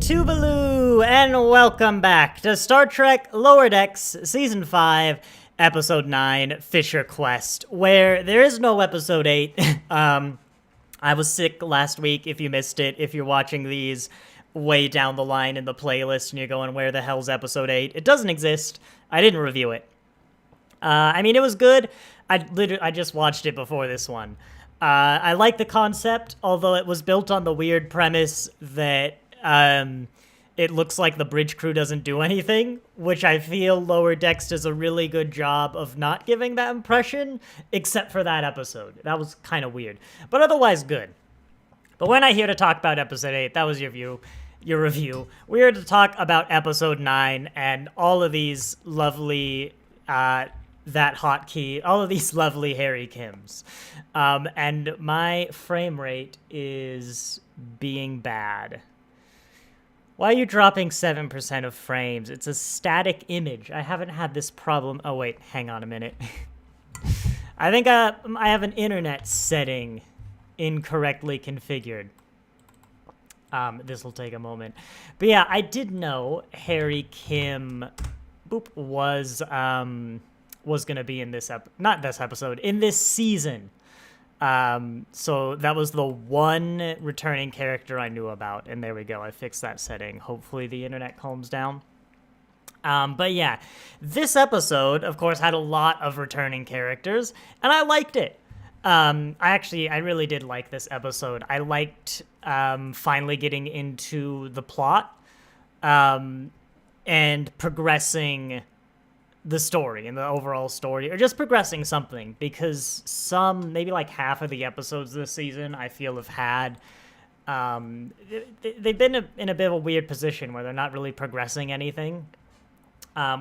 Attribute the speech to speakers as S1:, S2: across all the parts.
S1: Tuvalu, and welcome back to Star Trek Lower Decks Season 5, Episode 9, Fissure Quest, where there is no Episode 8. I was sick last week, if you missed it. If you're watching these way down the line in the playlist and you're going, where the hell's Episode 8? It doesn't exist. I didn't review it. It was good. I just watched it before this one. I like the concept, although it was built on the weird premise that it looks like the bridge crew doesn't do anything, which I feel Lower Decks does a really good job of not giving that impression, except for that episode. That was kind of weird, but otherwise good. But we're not here to talk about Episode 8. That was your review. We're here to talk about Episode 9 and all of these lovely, all of these lovely Harry Kims. And my frame rate is being bad. Why are you dropping 7% of frames? It's a static image. I haven't had this problem. Oh, wait, hang on a minute. I think I have an internet setting incorrectly configured. This will take a moment. But yeah, I did know Harry Kim was going to be in this not this episode, in this season. So that was the one returning character I knew about, and there we go. I fixed that setting. Hopefully the internet calms down. But yeah, this episode, of course, had a lot of returning characters, and I liked it. I really did like this episode. I liked finally getting into the plot and progressing the story and the overall story, or just progressing something, because maybe like half of the episodes this season I feel have had they've been in a bit of a weird position where they're not really progressing anything,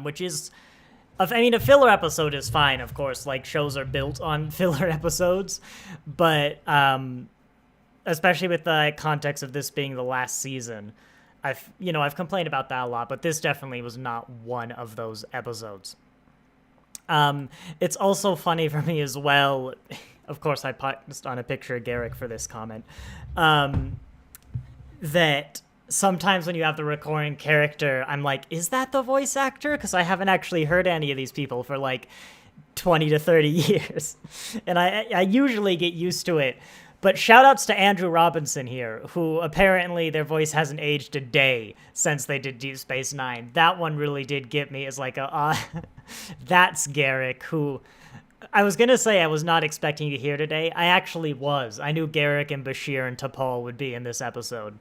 S1: which is a filler episode is fine, of course, like shows are built on filler episodes, but especially with the context of this being the last season, I've complained about that a lot, but this definitely was not one of those episodes. It's also funny for me as well. Of course, I posted on a picture of Garrick for this comment. That sometimes when you have the recurring character, I'm like, is that the voice actor? Because I haven't actually heard any of these people for like 20 to 30 years. And I usually get used to it. But shout-outs to Andrew Robinson here, who apparently their voice hasn't aged a day since they did Deep Space Nine. That one really did get me as like that's Garrick, who I was going to say I was not expecting to hear today. I actually was. I knew Garrick and Bashir and T'Pol would be in this episode,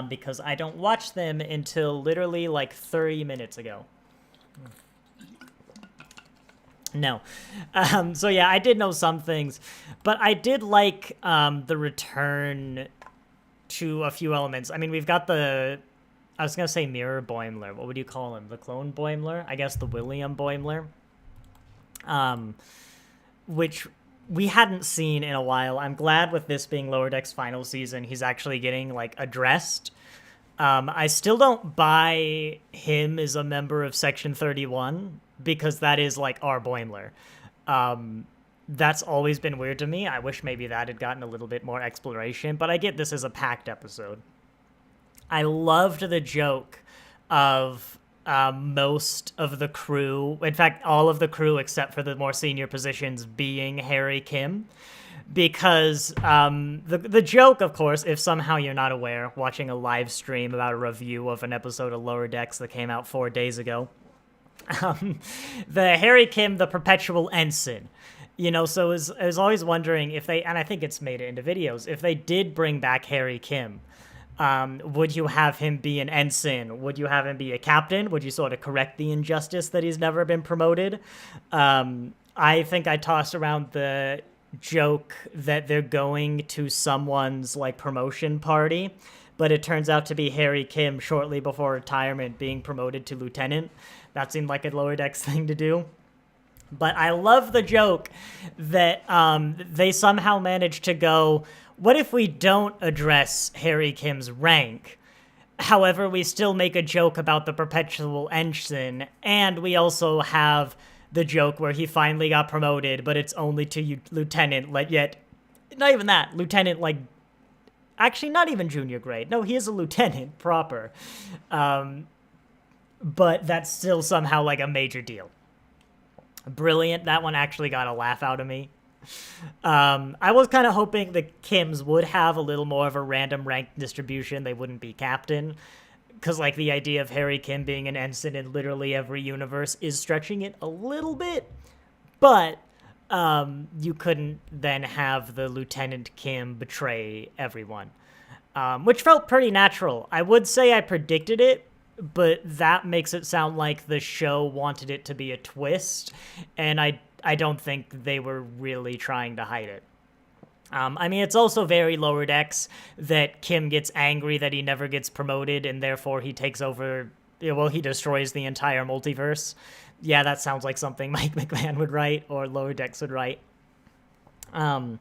S1: because I don't watch them until literally like 30 minutes ago. No. So yeah, I did know some things, but I did like the return to a few elements. We've got I was going to say Mirror Boimler. What would you call him? The clone Boimler? I guess the William Boimler. Which we hadn't seen in a while. I'm glad with this being Lower Decks final season, he's actually getting like addressed. I still don't buy him as a member of Section 31, because that is like our Boimler. That's always been weird to me. I wish maybe that had gotten a little bit more exploration, but I get this as a packed episode. I loved the joke of most of the crew, in fact, all of the crew except for the more senior positions, being Harry Kim. Because the joke, of course, if somehow you're not aware, watching a live stream about a review of an episode of Lower Decks that came out 4 days ago, the Harry Kim, the perpetual ensign, so I was always wondering if they, and I think it's made it into videos, if they did bring back Harry Kim, would you have him be an ensign? Would you have him be a captain? Would you sort of correct the injustice that he's never been promoted? I think I tossed around the joke that they're going to someone's like promotion party, but it turns out to be Harry Kim shortly before retirement being promoted to lieutenant. That seemed like a Lower Decks thing to do. But I love the joke that they somehow managed to go, what if we don't address Harry Kim's rank? However, we still make a joke about the perpetual ensign, and we also have the joke where he finally got promoted, but it's only to lieutenant, yet not even that, lieutenant, like Actually, not even junior grade. No, he is a lieutenant proper. But that's still somehow like a major deal. Brilliant. That one actually got a laugh out of me. I was kind of hoping the Kims would have a little more of a random rank distribution. They wouldn't be captain. Because, like, the idea of Harry Kim being an ensign in literally every universe is stretching it a little bit. But you couldn't then have the Lieutenant Kim betray everyone. Which felt pretty natural. I would say I predicted it, but that makes it sound like the show wanted it to be a twist, and I don't think they were really trying to hide it. I mean, it's also very Lower Decks that Kim gets angry that he never gets promoted, and therefore he takes over, well, he destroys the entire multiverse. Yeah, that sounds like something Mike McMahon would write, or Lower Decks would write. I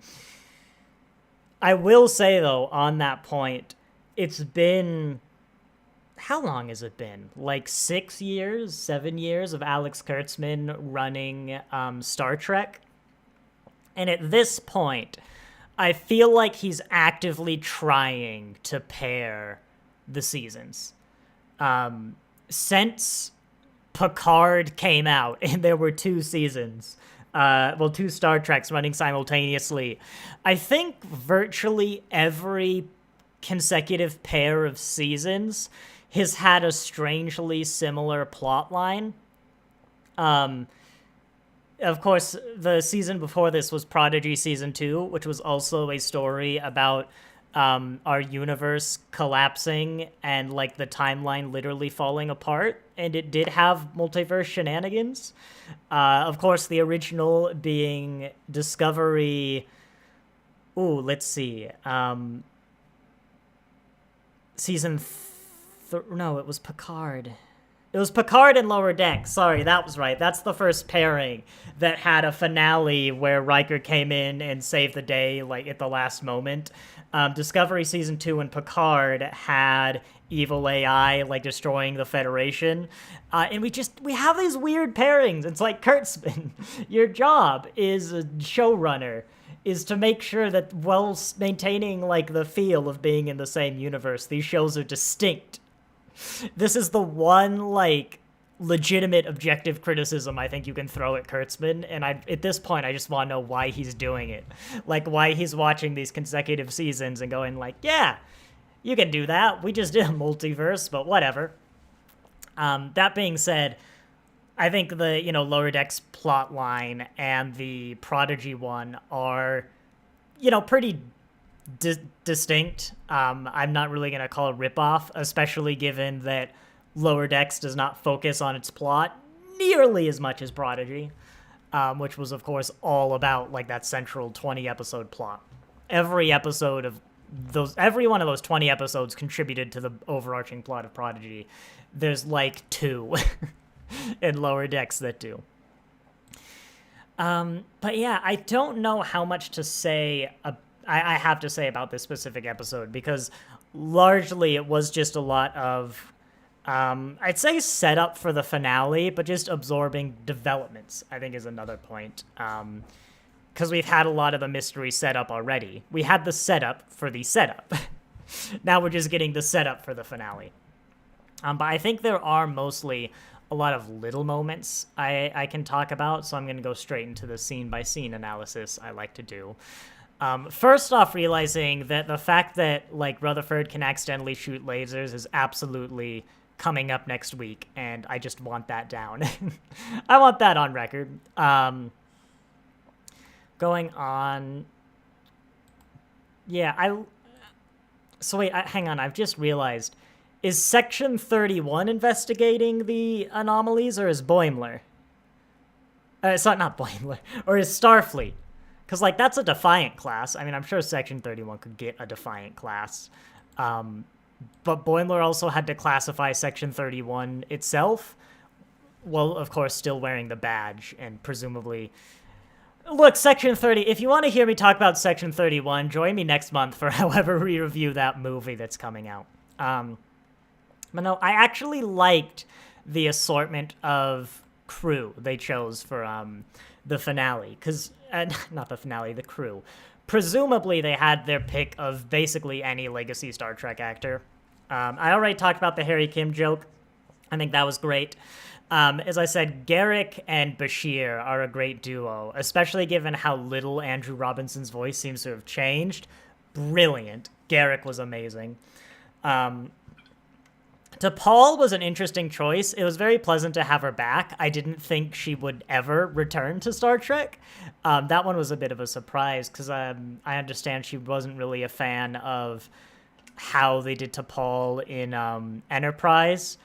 S1: will say, though, on that point, it's been... How long has it been? Like 6 years, 7 years of Alex Kurtzman running Star Trek? And at this point, I feel like he's actively trying to pair the seasons. Since Picard came out, and there were 2 seasons, 2 Star Treks running simultaneously, I think virtually every consecutive pair of seasons has had a strangely similar plot line. Of course, the season before this was Prodigy Season 2, which was also a story about our universe collapsing and, like, the timeline literally falling apart. And it did have multiverse shenanigans. Of course, the original being Discovery... Ooh, let's see. Season... No, it was Picard. It was Picard and Lower Decks. Sorry, that was right. That's the first pairing that had a finale where Riker came in and saved the day, like, at the last moment. Discovery Season 2 and Picard had evil AI, like, destroying the Federation. And we have these weird pairings. It's like, Kurtzman, your job is a showrunner, is to make sure that while maintaining, like, the feel of being in the same universe, these shows are distinct. This is the one, like, legitimate objective criticism I think you can throw at Kurtzman, and at this point I just want to know why he's doing it. Like, why he's watching these consecutive seasons and going like, yeah, you can do that. We just did a multiverse, but whatever. That being said, I think the, Lower Decks plot line and the Prodigy one are, pretty distinct. I'm not really going to call it ripoff, especially given that Lower Decks does not focus on its plot nearly as much as Prodigy, which was, of course, all about, like, that central 20-episode plot. Every one of those 20 episodes contributed to the overarching plot of Prodigy. There's, like, 2 in Lower Decks that do. But yeah, I don't know how much to say I have to say about this specific episode, because largely it was just a lot of, I'd say setup for the finale, but just absorbing developments, I think, is another point. Because we've had a lot of the mystery setup already. We had the setup for the setup. Now we're just getting the setup for the finale. But I think there are mostly a lot of little moments I can talk about, so I'm going to go straight into the scene-by-scene analysis I like to do. First off, realizing that the fact that, like, Rutherford can accidentally shoot lasers is absolutely coming up next week, and I just want that down. I want that on record. Going on... Yeah, So wait, hang on, I've just realized. Is Section 31 investigating the anomalies, or is Boimler? It's not Boimler. Or is Starfleet? Because, like, that's a Defiant class. I mean, I'm sure Section 31 could get a Defiant class. But Boimler also had to classify Section 31 itself. Well, of course, still wearing the badge, and presumably... Look, Section 30... If you want to hear me talk about Section 31, join me next month for however we review that movie that's coming out. But no, I actually liked the assortment of crew they chose for the finale, because not the finale, the crew. Presumably, they had their pick of basically any legacy Star Trek actor. I already talked about the Harry Kim joke. I think that was great. As I said, Garak and Bashir are a great duo, especially given how little Andrew Robinson's voice seems to have changed. Brilliant. Garak was amazing. T'Pol was an interesting choice. It was very pleasant to have her back. I didn't think she would ever return to Star Trek. That one was a bit of a surprise because I understand she wasn't really a fan of how they did T'Pol in Enterprise.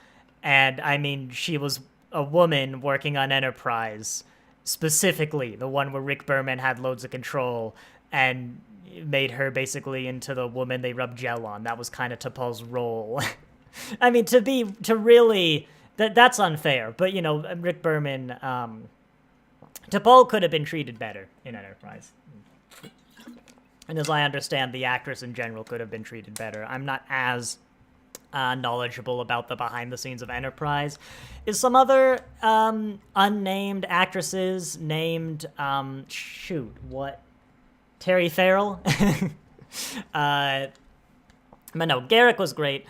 S1: And I mean, she was a woman working on Enterprise, specifically the one where Rick Berman had loads of control and made her basically into the woman they rubbed gel on. That was kind of T'Pol's role. I mean, that's unfair, but you know, Rick Berman, T'Pol could have been treated better in Enterprise. And as I understand, the actress in general could have been treated better. I'm not as knowledgeable about the behind the scenes of Enterprise. Is some other unnamed actresses named, Terry Farrell? But no, Garak was great.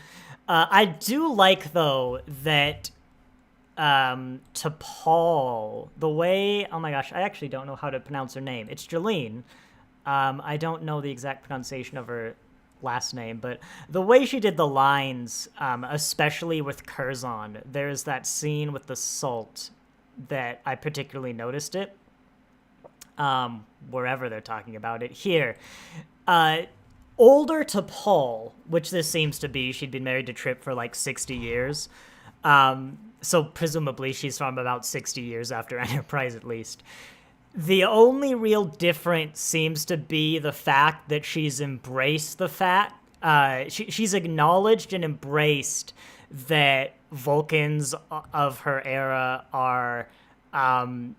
S1: I do like, though, that T'Pol, the way... Oh my gosh, I actually don't know how to pronounce her name. It's Jolene. I don't know the exact pronunciation of her last name, but the way she did the lines, especially with Curzon, there's that scene with the salt that I particularly noticed it. Wherever they're talking about it. Here. Older T'Pol, which this seems to be, she'd been married to Trip for like 60 years. So presumably she's from about 60 years after Enterprise at least. The only real difference seems to be the fact that she's embraced the fact, she's acknowledged and embraced that Vulcans of her era are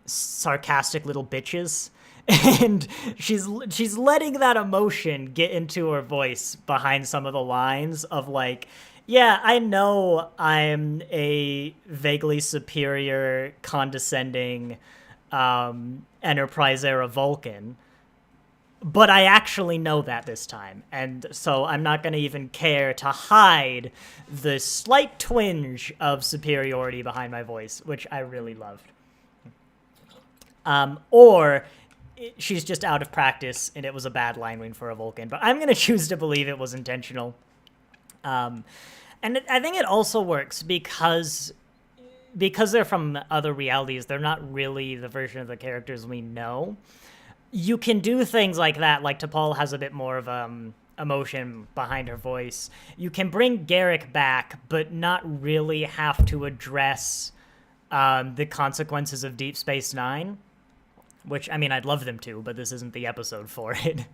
S1: sarcastic little bitches. And she's letting that emotion get into her voice behind some of the lines of like, yeah, I know I'm a vaguely superior, condescending Enterprise-era Vulcan, but I actually know that this time. And so I'm not going to even care to hide the slight twinge of superiority behind my voice, which I really loved. Or she's just out of practice and it was a bad line read for a Vulcan, but I'm going to choose to believe it was intentional. And I think it also works because they're from other realities. They're not really the version of the characters we know. You can do things like that, like T'Pol has a bit more of emotion behind her voice. You can bring Garak back, but not really have to address the consequences of Deep Space Nine. Which, I mean, I'd love them to, but this isn't the episode for it.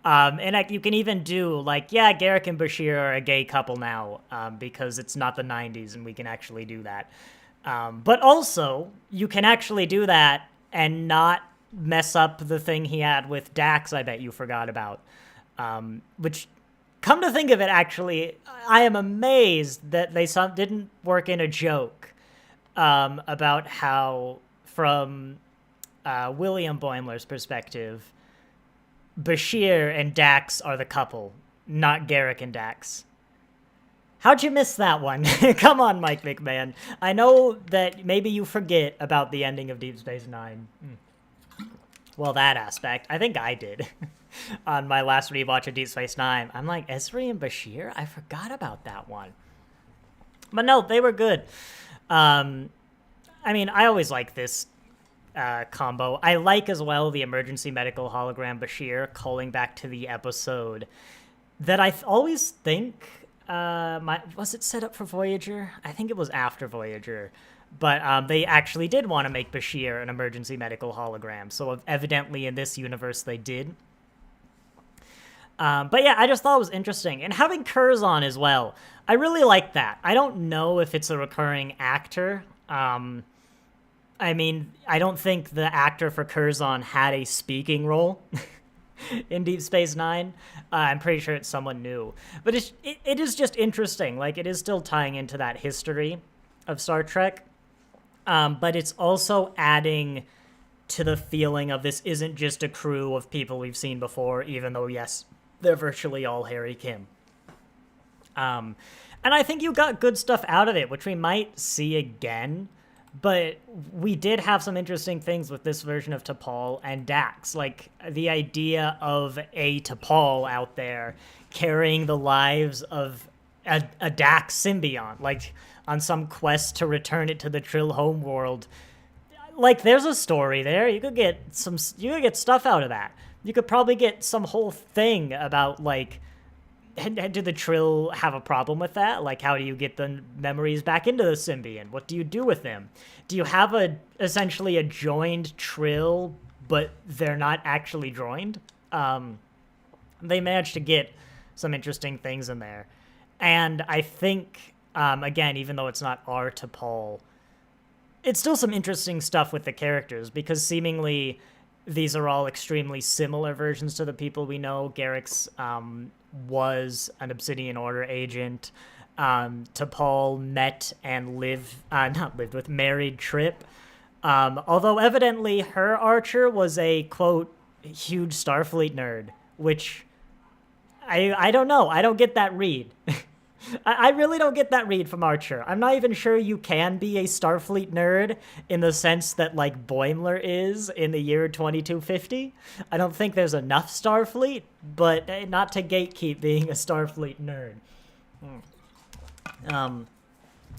S1: And you can even do, like, yeah, Garak and Bashir are a gay couple now, because it's not the 90s and we can actually do that. But also, you can actually do that and not mess up the thing he had with Dax I bet you forgot about. Which, come to think of it, actually, I am amazed that they didn't work in a joke about how, from... William Boimler's perspective, Bashir and Dax are the couple, not Garak and Dax. How'd you miss that one? Come on, Mike McMahon. I know that maybe you forget about the ending of Deep Space Nine. Well, that aspect. I think I did. On my last rewatch of Deep Space Nine. I'm like, Ezri and Bashir? I forgot about that one. But no, they were good. I mean, I always like this combo. I like as well the emergency medical hologram Bashir calling back to the episode that I always think was it set up for Voyager? I think it was after Voyager, but they actually did want to make Bashir an emergency medical hologram, so evidently in this universe they did. But yeah, I just thought it was interesting, and having Curzon as well, I really like that. I don't know if it's a recurring actor. I mean, I don't think the actor for Curzon had a speaking role in Deep Space Nine. I'm pretty sure it's someone new. But it is just interesting. Like, it is still tying into that history of Star Trek. But it's also adding to the feeling of this isn't just a crew of people we've seen before, even though, yes, they're virtually all Harry Kim. And I think you got good stuff out of it, which we might see again. But we did have some interesting things with this version of T'Pol and Dax. Like, the idea of a T'Pol out there carrying the lives of a Dax symbiont, like, on some quest to return it to the Trill homeworld. Like, there's a story there. You could get stuff out of that. You could probably get some whole thing about, like, do the Trill have a problem with that? Like, how do you get the memories back into the symbiont? What do you do with them? Do you have essentially a joined Trill, but they're not actually joined? They managed to get some interesting things in there. And I think, again, even though it's not our T'Pol, it's still some interesting stuff with the characters, because seemingly these are all extremely similar versions to the people we know. Garrick's was an Obsidian Order agent. T'Pol met and married Trip. Although evidently her Archer was a, quote, huge Starfleet nerd, which I don't know. I don't get that read. I really don't get that read from Archer. I'm not even sure you can be a Starfleet nerd in the sense that, like, Boimler is in the year 2250. I don't think there's enough Starfleet, but not to gatekeep being a Starfleet nerd. I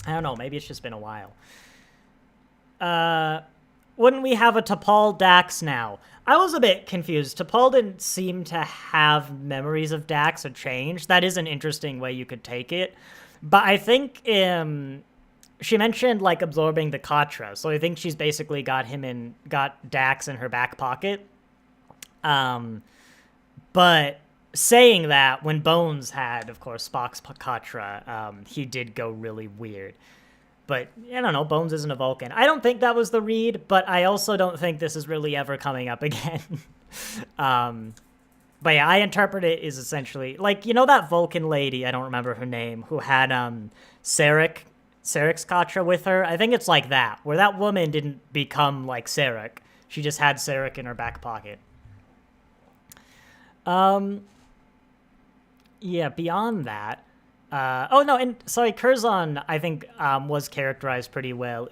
S1: don't know. Maybe it's just been a while. Wouldn't we have a T'Pol Dax now? I was a bit confused. T'Pol didn't seem to have memories of Dax or change. That is an interesting way you could take it. But I think she mentioned, like, absorbing the Katra. So I think she's basically got Dax in her back pocket. But saying that, when Bones had, of course, Spock's Katra, he did go really weird. But, I don't know, Bones isn't a Vulcan. I don't think that was the read, but I also don't think this is really ever coming up again. But yeah, I interpret it as essentially, like, you know that Vulcan lady, I don't remember her name, who had Sarek's Katra with her? I think it's like that, where that woman didn't become like Sarek. She just had Sarek in her back pocket. Yeah, beyond that, Curzon, I think, was characterized pretty well.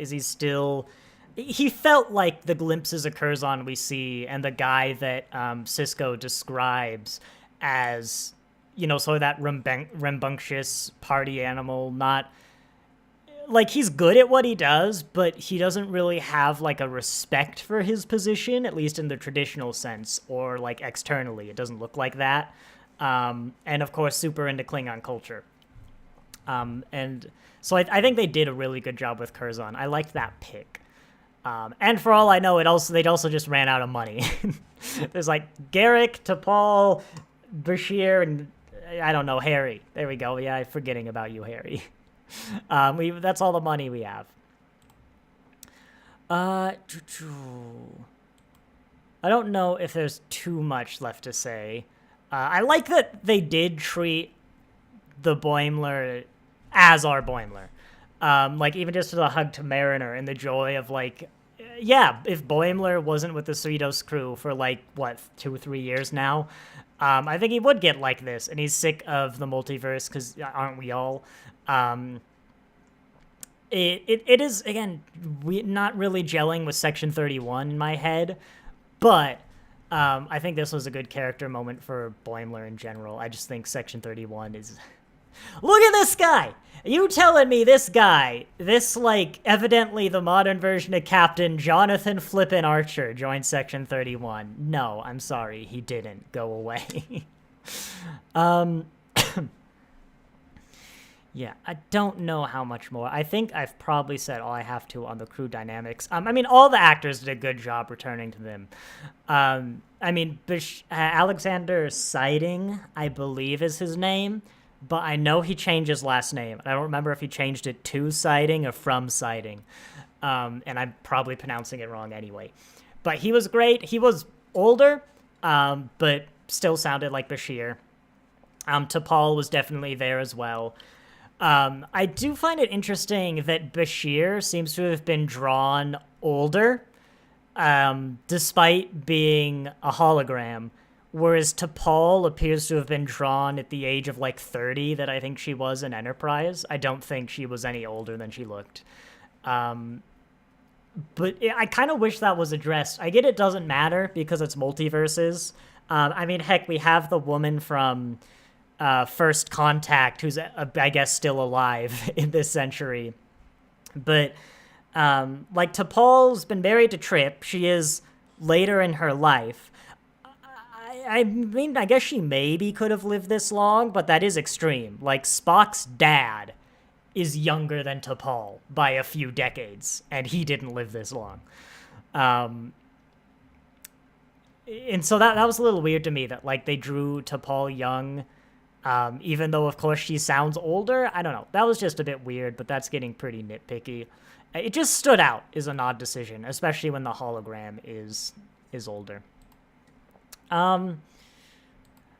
S1: He felt like the glimpses of Curzon we see, and the guy that Sisko describes as, you know, sort of that rambunctious party animal, not, like, he's good at what he does, but he doesn't really have, like, a respect for his position, at least in the traditional sense, or, like, externally. It doesn't look like that. And, of course, super into Klingon culture. And so I think they did a really good job with Curzon. I liked that pick. And for all I know, they'd also just ran out of money. There's like Garrick, T'Pol, Bashir, and I don't know, Harry. There we go. Yeah, I'm forgetting about you, Harry. That's all the money we have. I don't know if there's too much left to say. I like that they did treat the Boimler as our Boimler. Like, even just the hug to Mariner and the joy of, like, yeah, if Boimler wasn't with the Cerritos crew for, like, 2 or 3 years now, I think he would get like this, and he's sick of the multiverse, because aren't we all? It is, again, not really gelling with Section 31 in my head, but I think this was a good character moment for Boimler in general. I just think Section 31 is... Look at this guy! You telling me this guy, like, evidently the modern version of Captain Jonathan Flippin Archer joined Section 31. No, I'm sorry, he didn't. Go away. Yeah, I don't know how much more. I think I've probably said all I have to on the crew dynamics. I mean, all the actors did a good job returning to them. Alexander Siding, I believe is his name, but I know he changed his last name. I don't remember if he changed it to Siding or from Siding, and I'm probably pronouncing it wrong anyway. But he was great. He was older, but still sounded like Bashir. T'Pol was definitely there as well. I do find it interesting that Bashir seems to have been drawn older. despite being a hologram, whereas T'Pol appears to have been drawn at the age of like 30 that I think she was in Enterprise. I don't think she was any older than she looked. But I kind of wish that was addressed. I get it doesn't matter because it's multiverses. I mean, heck, we have the woman from First Contact who's, I guess, still alive in this century. But, like, T'Pol's been married to Trip. She is later in her life. I mean, I guess she maybe could have lived this long, but that is extreme. Like, Spock's dad is younger than T'Pol by a few decades, and he didn't live this long. And so that was a little weird to me that, like, they drew T'Pol young, even though, of course, she sounds older. I don't know. That was just a bit weird, but that's getting pretty nitpicky. It just stood out as an odd decision, especially when the hologram is older.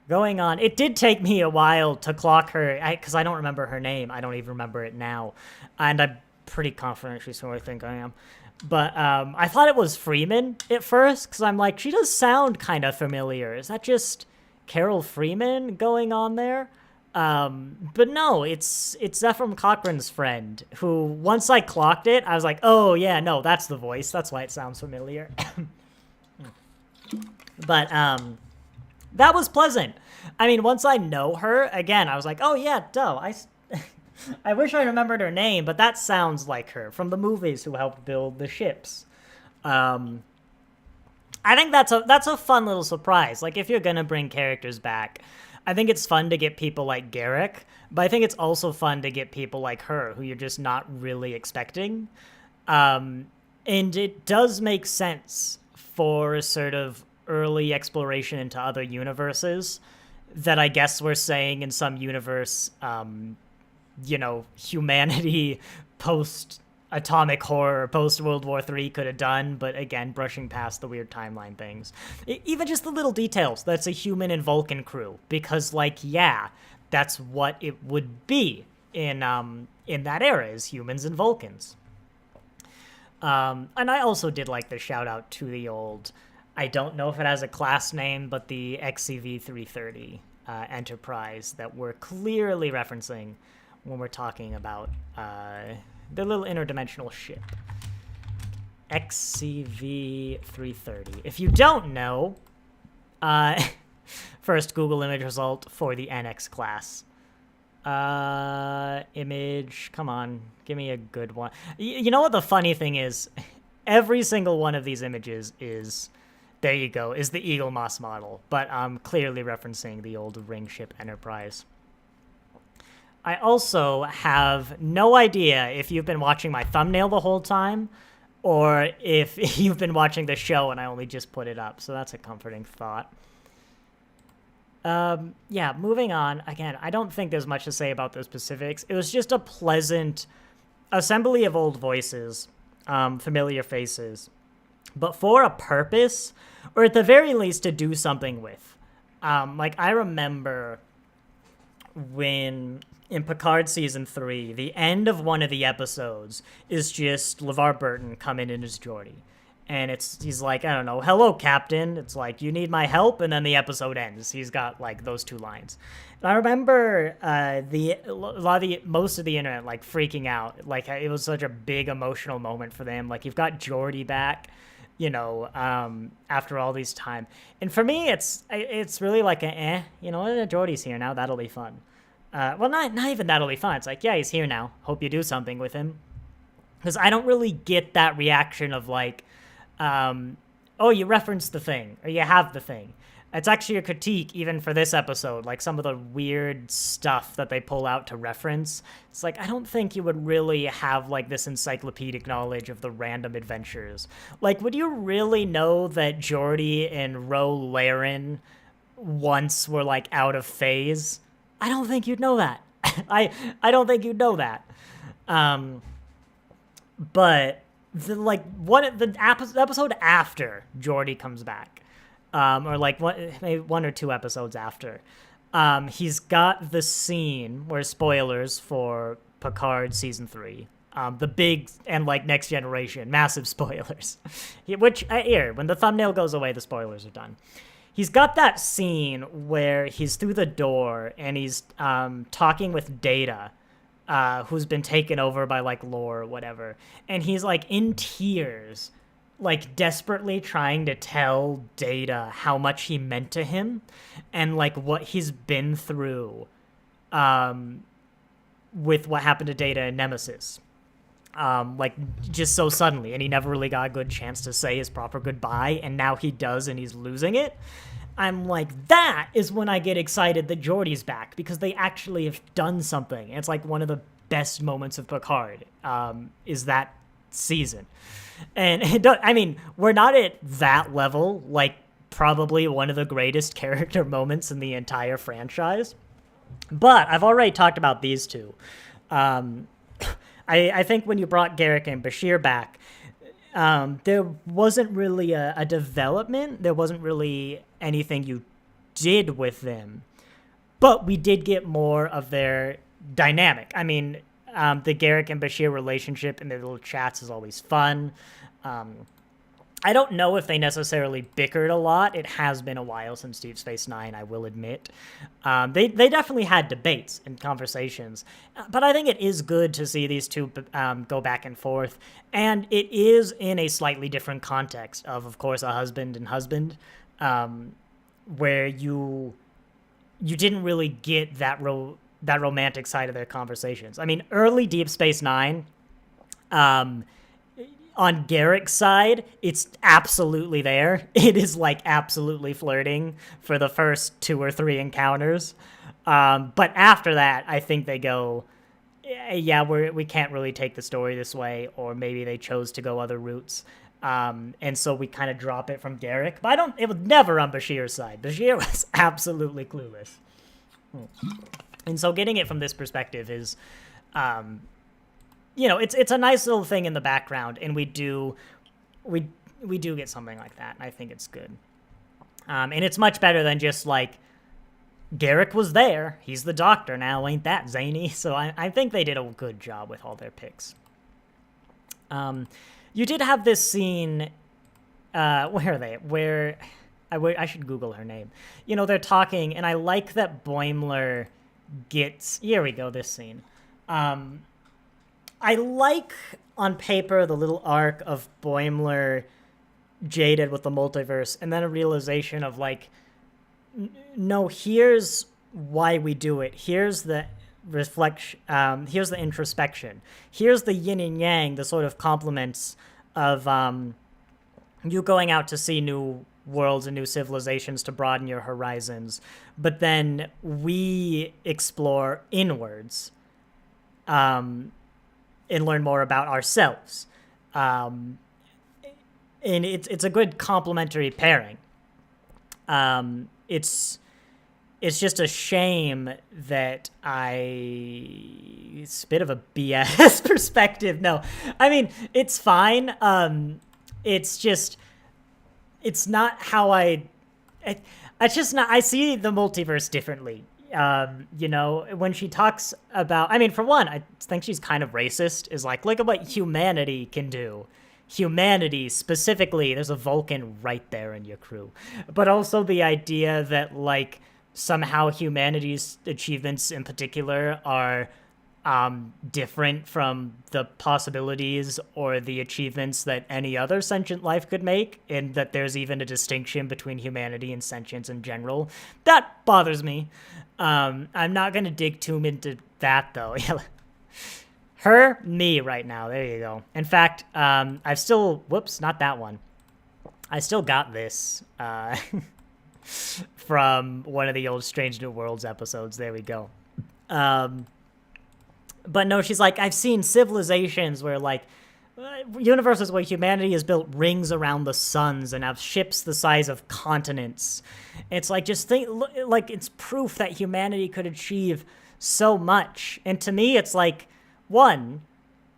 S1: Going on, it did take me a while to clock her, because I don't remember her name. I don't even remember it now. And I'm pretty confident she's who I think I am. But I thought it was Freeman at first, because I'm like, she does sound kind of familiar. Is that just Carol Freeman going on there? But no, it's Ephraim Cochrane's friend, who, once I clocked it, I was like, oh yeah, no, that's the voice. That's why it sounds familiar. But, that was pleasant. I mean, once I know her, again, I was like, oh yeah, duh, I wish I remembered her name, but that sounds like her from the movies who helped build the ships. I think that's a fun little surprise. Like, if you're gonna bring characters back, I think it's fun to get people like Garrick, but I think it's also fun to get people like her, who you're just not really expecting. And it does make sense for a sort of early exploration into other universes that I guess we're saying in some universe, humanity post-atomic horror, post-World War III could have done, but again, brushing past the weird timeline things. Even just the little details, that's a human and Vulcan crew, because, like, yeah, that's what it would be in that era, is humans and Vulcans. And I also did like the shout-out to the old, I don't know if it has a class name, but the XCV-330 Enterprise that we're clearly referencing when we're talking about the little interdimensional ship. XCV-330. If you don't know, first Google image result for the NX class. Image, come on, give me a good one. You know what the funny thing is? Every single one of these images is... There you go, is the Eagle Moss model, but I'm clearly referencing the old ring ship Enterprise. I also have no idea if you've been watching my thumbnail the whole time, or if you've been watching the show and I only just put it up, so that's a comforting thought. Yeah, moving on. Again, I don't think there's much to say about the specifics. It was just a pleasant assembly of old voices, familiar faces, but for a purpose, or at the very least to do something with. Like, I remember when, in Picard Season 3, the end of one of the episodes is just LeVar Burton coming in as Geordi. And he's like, I don't know, hello, Captain. It's like, you need my help? And then the episode ends. He's got, like, those two lines. And I remember most of the internet, like, freaking out. Like, it was such a big emotional moment for them. Like, you've got Geordi back, after all these time. And for me, it's really like Geordi's here now, that'll be fun. Well, not even that'll be fun. It's like, yeah, he's here now. Hope you do something with him. Because I don't really get that reaction of like, oh, you referenced the thing, or you have the thing. It's actually a critique even for this episode, like some of the weird stuff that they pull out to reference. It's like, I don't think you would really have like this encyclopedic knowledge of the random adventures. Like, would you really know that Geordi and Ro Laren once were like out of phase? I don't think you'd know that. I don't think you'd know that. But the episode after Geordi comes back, or like maybe one or two episodes after, he's got the scene where, spoilers for Picard Season 3, The big and like Next Generation, massive spoilers. Which here, when the thumbnail goes away, the spoilers are done. He's got that scene where he's through the door and he's talking with Data, who's been taken over by like Lore or whatever, and he's like in tears, like desperately trying to tell Data how much he meant to him and like what he's been through with what happened to Data and Nemesis. Like just so suddenly, and he never really got a good chance to say his proper goodbye, and now he does and he's losing it. I'm like, that is when I get excited that Geordi's back, because they actually have done something. And it's like one of the best moments of Picard, is that season. And I mean, we're not at that level, like probably one of the greatest character moments in the entire franchise. But I've already talked about these two. I think when you brought Garrick and Bashir back, there wasn't really a development. There wasn't really anything you did with them. But we did get more of their dynamic. I mean, the Garrick and Bashir relationship in their little chats is always fun. I don't know if they necessarily bickered a lot. It has been a while since Deep Space Nine, I will admit. They definitely had debates and conversations, but I think it is good to see these two go back and forth, and it is in a slightly different context of course, a husband and husband, where you didn't really get that romantic side of their conversations. I mean, early Deep Space Nine, on Garrick's side, it's absolutely there. It is like absolutely flirting for the first 2 or 3 encounters. But after that, I think they go, yeah, we can't really take the story this way, or maybe they chose to go other routes. And so we kind of drop it from Garrick. But it was never on Bashir's side. Bashir was absolutely clueless. And so getting it from this perspective is, it's a nice little thing in the background, and we do get something like that, and I think it's good. And it's much better than just like, Garrick was there, he's the Doctor now, ain't that zany? So I think they did a good job with all their picks. You did have this scene, where are they? Where, I should Google her name. They're talking, and I like that Boimler gets, here we go, this scene. I like, on paper, the little arc of Boimler jaded with the multiverse, and then a realization of, like, no, here's why we do it. Here's the reflection, here's the introspection. Here's the yin and yang, the sort of complements of you going out to see new worlds and new civilizations to broaden your horizons. But then we explore inwards. And learn more about ourselves. And it's a good complementary pairing. It's just a shame that it's a bit of a BS perspective. No, I mean, it's fine. It's just, it's not how it's just not, I see the multiverse differently. When she talks about, I mean, for one, I think she's kind of racist, is like, look at what humanity can do. Humanity, specifically, there's a Vulcan right there in your crew. But also the idea that, like, somehow humanity's achievements in particular are different from the possibilities or the achievements that any other sentient life could make, and that there's even a distinction between humanity and sentience in general. That bothers me. I'm not going to dig too into that, though. Me right now. There you go. In fact, I've still... Whoops, not that one. I still got this from one of the old Strange New Worlds episodes. There we go. But no, she's like, I've seen civilizations where, like, universes where humanity has built rings around the suns and have ships the size of continents. It's like, just think, like, it's proof that humanity could achieve so much. And to me, it's like, one,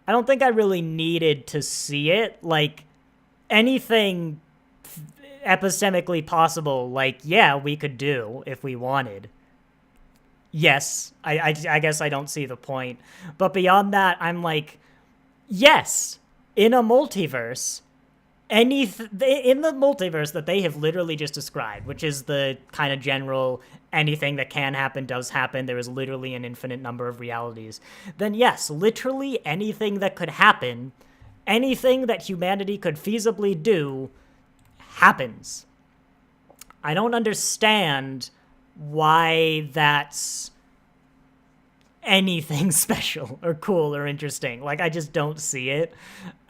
S1: I don't think I really needed to see it. Like, anything epistemically possible, like, yeah, we could do if we wanted. Yes, I guess I don't see the point. But beyond that, I'm like, Yes, in a multiverse, in the multiverse that they have literally just described, which is the kind of general anything that can happen does happen, there is literally an infinite number of realities, then yes, literally anything that could happen, anything that humanity could feasibly do, happens. I don't understand why that's anything special or cool or interesting. Like, I just don't see it.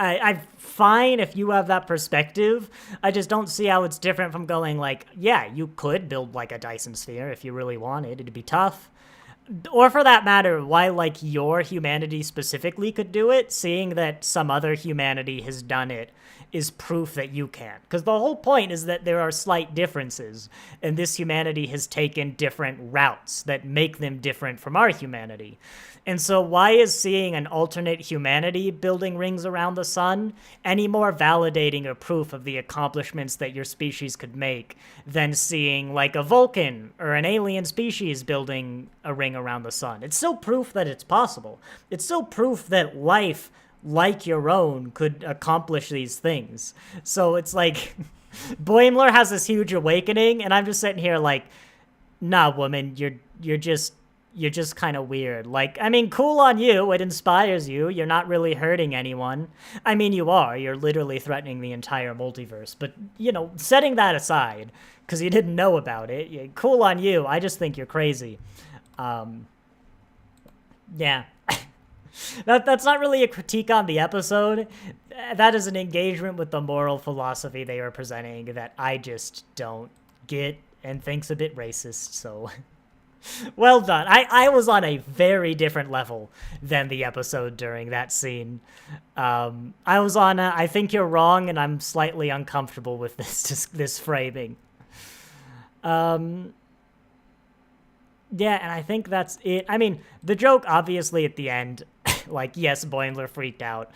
S1: I'm fine if you have that perspective. I just don't see how it's different from going like, yeah, you could build like a Dyson sphere if you really wanted. It'd be tough. Or for that matter, why like your humanity specifically could do it, seeing that some other humanity has done it is proof that you can. Because the whole point is that there are slight differences, and this humanity has taken different routes that make them different from our humanity. And so why is seeing an alternate humanity building rings around the sun any more validating or proof of the accomplishments that your species could make than seeing like a Vulcan or an alien species building a ring around the sun? It's still proof that it's possible. It's still proof that life like your own could accomplish these things. So it's like Boimler has this huge awakening, and I'm just sitting here like, nah, woman, you're just kind of weird. Like, I mean, cool on you. It inspires you. You're not really hurting anyone. I mean, you are. You're literally threatening the entire multiverse. But, you know, setting that aside, because you didn't know about it, cool on you. I just think you're crazy. Yeah. That's not really a critique on the episode. That is an engagement with the moral philosophy they are presenting that I just don't get and think's a bit racist, so... Well done. I was on a very different level than the episode during that scene. I was on a, I think you're wrong, and I'm slightly uncomfortable with this framing. Yeah, and I think that's it. I mean, the joke, obviously, at the end, like, yes, Boimler freaked out.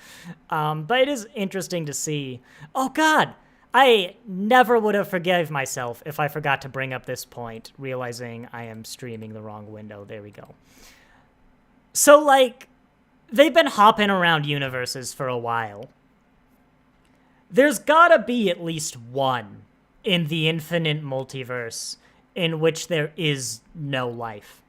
S1: But it is interesting to see. Oh, God! I never would have forgive myself if I forgot to bring up this point, realizing I am streaming the wrong window. There we go. So, like, they've been hopping around universes for a while. There's gotta be at least one in the infinite multiverse in which there is no life.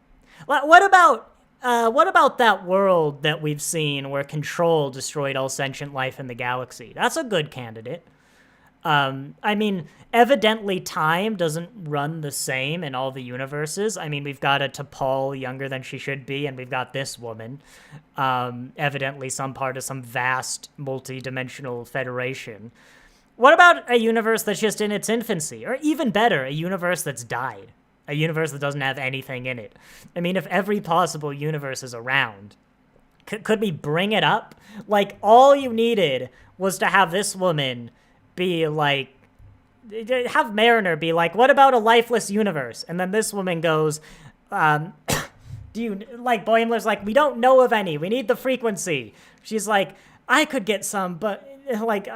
S1: What about that world that we've seen where Control destroyed all sentient life in the galaxy? That's a good candidate. I mean, evidently time doesn't run the same in all the universes. I mean, we've got a T'Pol younger than she should be, and we've got this woman. Evidently some part of some vast multi-dimensional federation. What about a universe that's just in its infancy? Or even better, a universe that's died. A universe that doesn't have anything in it. I mean, if every possible universe is around, could we bring it up? Like, all you needed was to have this woman be like, have Mariner be like, what about a lifeless universe? And then this woman goes, do you, like, Boimler's like, we don't know of any. We need the frequency. She's like, I could get some, but like,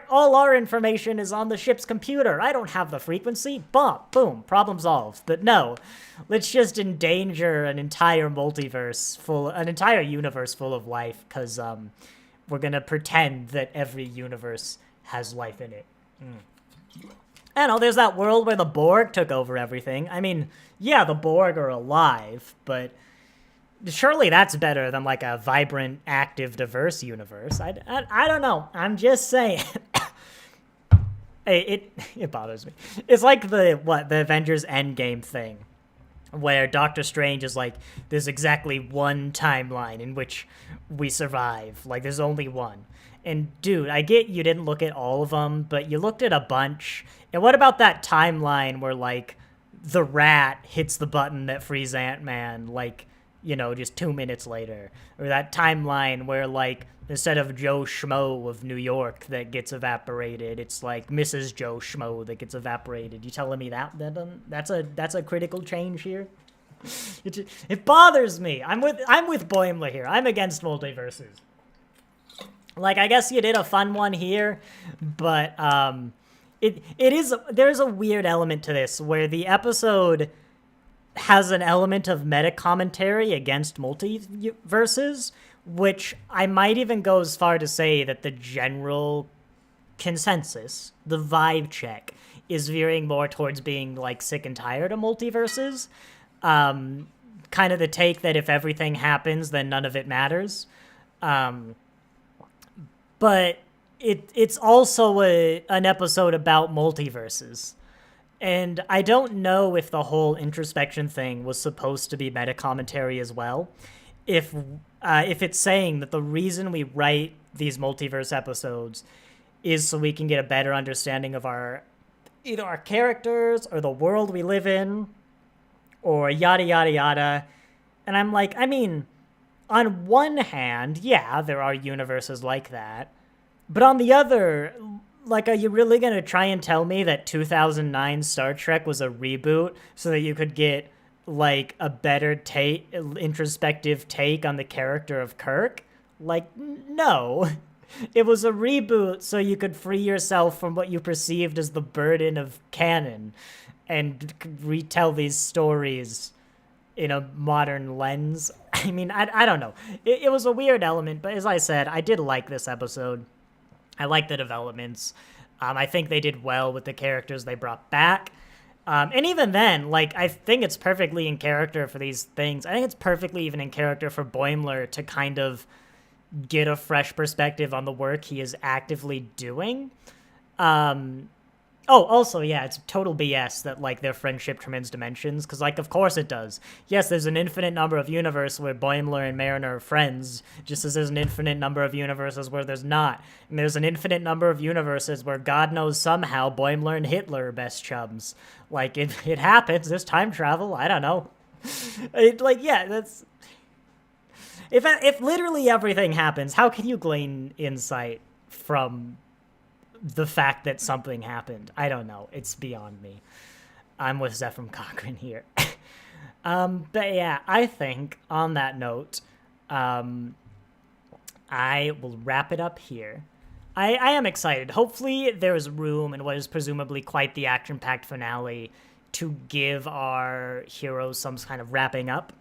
S1: all our information is on the ship's computer. I don't have the frequency. Boom, problem solved. But no, let's just endanger an entire multiverse an entire universe full of life, because we're gonna pretend that every universe has life in it. I don't know, there's that world where the Borg took over everything. I mean, yeah, the Borg are alive, but surely that's better than like a vibrant, active, diverse universe. I don't know. I'm just saying. It bothers me. It's like the Avengers Endgame thing, where Doctor Strange is like, there's exactly one timeline in which we survive. Like, there's only one. And dude, I get you didn't look at all of them, but you looked at a bunch. And what about that timeline where, like, the rat hits the button that frees Ant-Man, like, you know, just 2 minutes later? Or that timeline where, like, instead of Joe Schmo of New York that gets evaporated, it's like Mrs. Joe Schmo that gets evaporated. You telling me that's a critical change here? It bothers me. I'm with Boimler here. I'm against multiverses. Like, I guess you did a fun one here, but there's a weird element to this where the episode has an element of meta commentary against multiverses, which I might even go as far to say that the general consensus, the vibe check, is veering more towards being like sick and tired of multiverses. Kind of the take that if everything happens, then none of it matters. But it's also an episode about multiverses. And I don't know if the whole introspection thing was supposed to be meta commentary as well. If it's saying that the reason we write these multiverse episodes is so we can get a better understanding of either our characters or the world we live in, or yada yada yada. And I'm like, I mean, on one hand, yeah, there are universes like that. But on the other, like, are you really going to try and tell me that 2009 Star Trek was a reboot so that you could get, like, a better introspective take on the character of Kirk? Like, no. It was a reboot so you could free yourself from what you perceived as the burden of canon and retell these stories in a modern lens. I mean, I don't know. It was a weird element, but as I said, I did like this episode. I like the developments. I think they did well with the characters they brought back. And even then, like, I think it's perfectly in character for these things. I think it's perfectly even in character for Boimler to kind of get a fresh perspective on the work he is actively doing. Also, yeah, it's total BS that, like, their friendship transdimensions, because, like, of course it does. Yes, there's an infinite number of universes where Boimler and Mariner are friends, just as there's an infinite number of universes where there's not. And there's an infinite number of universes where God knows somehow Boimler and Hitler are best chums. Like, it happens. There's time travel. I don't know. That's... If literally everything happens, how can you glean insight from the fact that something happened? I don't know. It's beyond me. I'm with Zephram Cochrane here. But yeah, I think on that note, I will wrap it up here. I am excited. Hopefully there is room in what is presumably quite the action-packed finale to give our heroes some kind of wrapping up.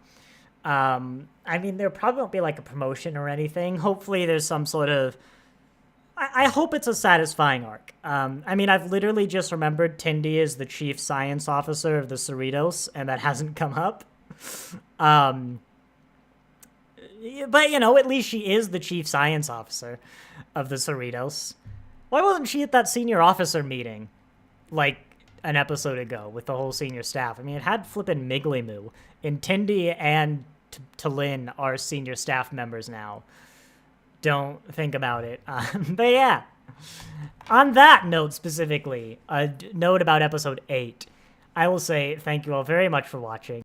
S1: I mean, there probably won't be like a promotion or anything. Hopefully there's some sort of... I hope it's a satisfying arc. I mean, I've literally just remembered Tindy is the chief science officer of the Cerritos, and that hasn't come up. But, you know, at least she is the chief science officer of the Cerritos. Why wasn't she at that senior officer meeting, like, an episode ago with the whole senior staff? I mean, it had flippin' Miggly Moo, and Tindy and T'Lyn are senior staff members now. Don't think about it. But yeah, on that note specifically, a note about episode 8, I will say thank you all very much for watching.